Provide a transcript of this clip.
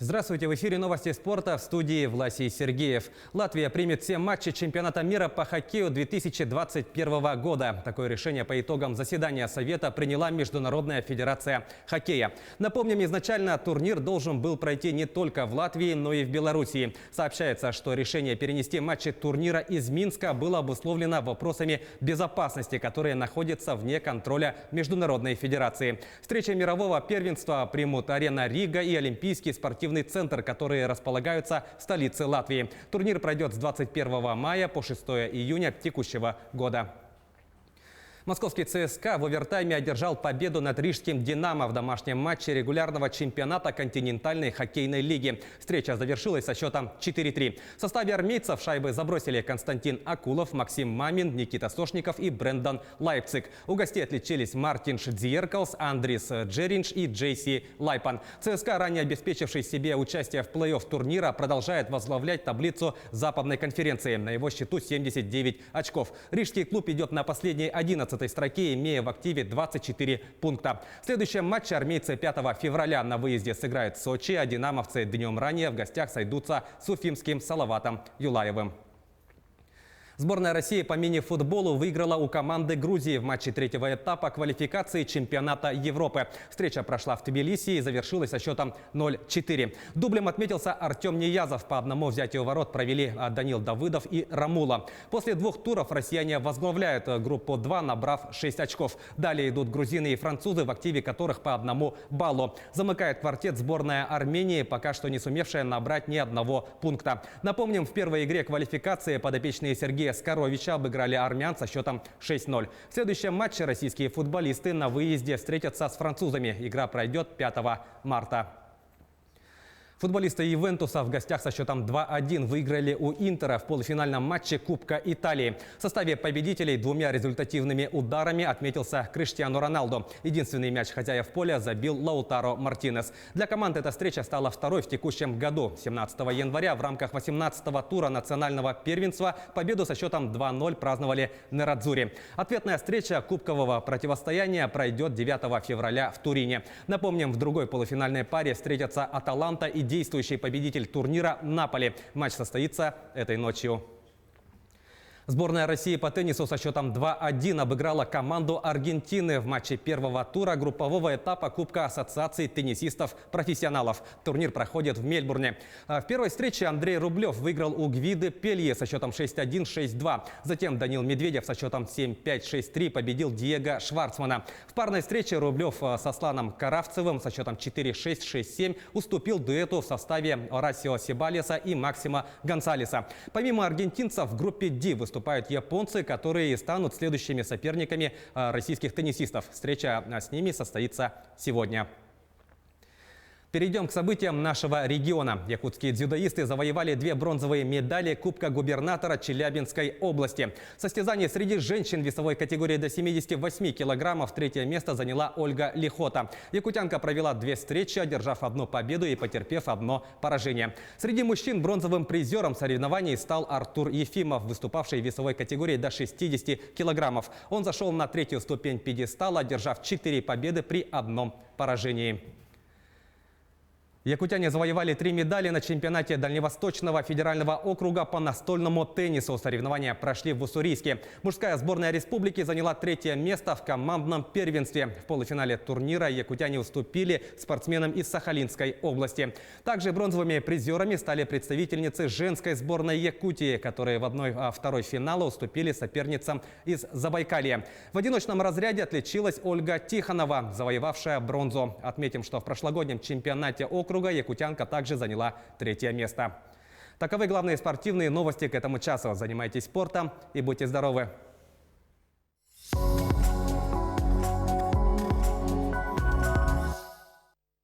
Здравствуйте, в эфире новости спорта, в студии Власий Сергеев. Латвия примет все матчи чемпионата мира по хоккею 2021 года. Такое решение по итогам заседания Совета приняла Международная федерация хоккея. Напомним, изначально турнир должен был пройти не только в Латвии, но и в Белоруссии. Сообщается, что решение перенести матчи турнира из Минска было обусловлено вопросами безопасности, которые находятся вне контроля Международной федерации. Встречи мирового первенства примут арена Рига и Олимпийский спортивный центр, которые располагаются в столице Латвии. Турнир пройдет с 21 мая по 6 июня текущего года. Московский ЦСКА в овертайме одержал победу над рижским «Динамо» в домашнем матче регулярного чемпионата континентальной хоккейной лиги. Встреча завершилась со счетом 4-3. В составе армейцев шайбы забросили Константин Акулов, Максим Мамин, Никита Сошников и Брендан Лайпциг. У гостей отличились Мартинш Дзиеркалс, Андрис Джеринш и Джейси Лайпан. ЦСКА, ранее обеспечивший себе участие в плей-офф турнира, продолжает возглавлять таблицу Западной конференции. На его счету 79 очков. Рижский клуб идет на последней 11 строке, имея в активе 24 пункта. В следующем матче армейцы 5 февраля на выезде сыграют в Сочи, а динамовцы днем ранее в гостях сойдутся с уфимским Салаватом Юлаевым. Сборная России по мини-футболу выиграла у команды Грузии в матче третьего этапа квалификации чемпионата Европы. Встреча прошла в Тбилиси и завершилась со счетом 0-4. Дублем отметился Артем Неязов. По одному взятию ворот провели Данил Давыдов и Рамула. После двух туров россияне возглавляют группу 2, набрав 6 очков. Далее идут грузины и французы, в активе которых по 1 баллу. Замыкает квартет сборная Армении, пока что не сумевшая набрать ни одного пункта. Напомним, в первой игре квалификации подопечные Сергея Скоровича обыграли армян со счетом 6-0. В следующем матче российские футболисты на выезде встретятся с французами. Игра пройдет 5 марта. Футболисты Ювентуса в гостях со счетом 2-1 выиграли у Интера в полуфинальном матче Кубка Италии. В составе победителей двумя результативными ударами отметился Криштиану Роналду. Единственный мяч хозяев поля забил Лаутаро Мартинес. Для команды эта встреча стала второй в текущем году. 17 января в рамках 18-го тура национального первенства победу со счетом 2-0 праздновали Нерадзури. Ответная встреча кубкового противостояния пройдет 9 февраля в Турине. Напомним, в другой полуфинальной паре встретятся Аталанта и действующий победитель турнира Наполи. Матч состоится этой ночью. Сборная России по теннису со счетом 2-1 обыграла команду Аргентины в матче первого тура группового этапа Кубка Ассоциации теннисистов-профессионалов. Турнир проходит в Мельбурне. В первой встрече Андрей Рублев выиграл у Гвиды Пелье со счетом 6-1, 6-2. Затем Данил Медведев со счетом 7-5, 6-3 победил Диего Шварцмана. В парной встрече Рублев со Сланом Каравцевым со счетом 4-6, 6-7 уступил дуэту в составе Орасио Себалеса и Максима Гонсалеса. Помимо аргентинцев в группе D выступают японцы, которые станут следующими соперниками российских теннисистов. Встреча с ними состоится сегодня. Перейдем к событиям нашего региона. Якутские дзюдоисты завоевали 2 бронзовые медали Кубка губернатора Челябинской области. В состязании среди женщин весовой категории до 78 килограммов 3-е место заняла Ольга Лихота. Якутянка провела 2 встречи, одержав 1 победу и потерпев 1 поражение. Среди мужчин бронзовым призером соревнований стал Артур Ефимов, выступавший в весовой категории до 60 килограммов. Он зашел на 3-ю ступень пьедестала, одержав 4 победы при 1 поражении. Якутяне завоевали 3 медали на чемпионате Дальневосточного федерального округа по настольному теннису. Соревнования прошли в Уссурийске. Мужская сборная республики заняла 3-е место в командном первенстве. В полуфинале турнира якутяне уступили спортсменам из Сахалинской области. Также бронзовыми призерами стали представительницы женской сборной Якутии, которые в 1-2 финала уступили соперницам из Забайкалья. В одиночном разряде отличилась Ольга Тихонова, завоевавшая бронзу. Отметим, что в прошлогоднем чемпионате округа якутянка также заняла 3-е место. Таковы главные спортивные новости к этому часу. Занимайтесь спортом и будьте здоровы!